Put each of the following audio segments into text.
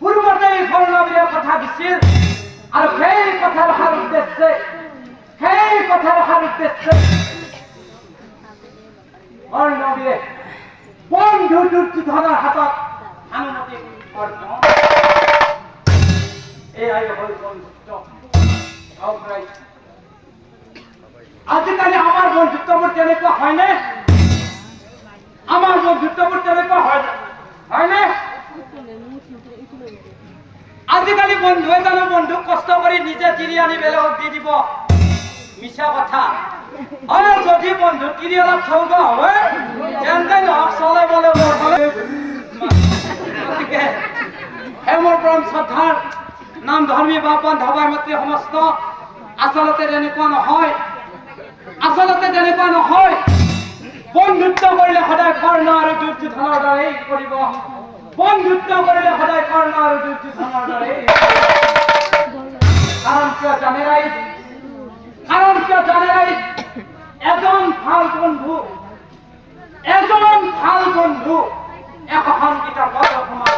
পূৰ্বতেই কৰ্ণবীৰে কথা দিছিল আৰু সেই কথা ৰখাৰ উদ্দেশ্যে কৰ্ণবীৰে বন্ধু দুৰ্যোধনৰ হাতত অনুমতি কৰ্ণ এয়াই হ'ল বন্ধুত্ব। আজিকালি আমাৰ বন্ধুত্ববোৰ তেনেকুৱা হয়নে? আমাৰ বন্ধুত্ববোৰ তেনেকুৱা হয়নে? আজিকালি বন্ধুৱে জানো বন্ধুক কষ্ট কৰি নিজে কিনি আনি বেলেগক দি দিব? মিছা কথা। যদি বন্ধু কিনি অলপ ঠৌগ হয় তেন্তে নহওক চলে বলে গতিকে হেমৰ পৰম শ্ৰদ্ধাৰ নাম ধৰ্মী বা বন্ধু ভাই মাতৃ সমস্ত আচলতে তেনেকুৱা নহয়। বন্ধুত্ব কৰিলে সদায় কৰ্ণ আৰু দুৰ্যোধনৰ দৰেই কৰিব। বন্ধুত্ব কৰিলে সদায় কৰ্ণ আৰু দুৰ্যোধনৰ দৰেই। কাৰণ কিয় জানে ৰাইজ? এজন ভাল বন্ধু এখন কিতাপৰ সমান।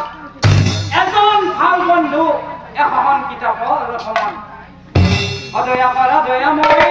এজন ভাল বন্ধু এখন কিতাপৰ সমান। অদয়া কৰা দয়া মই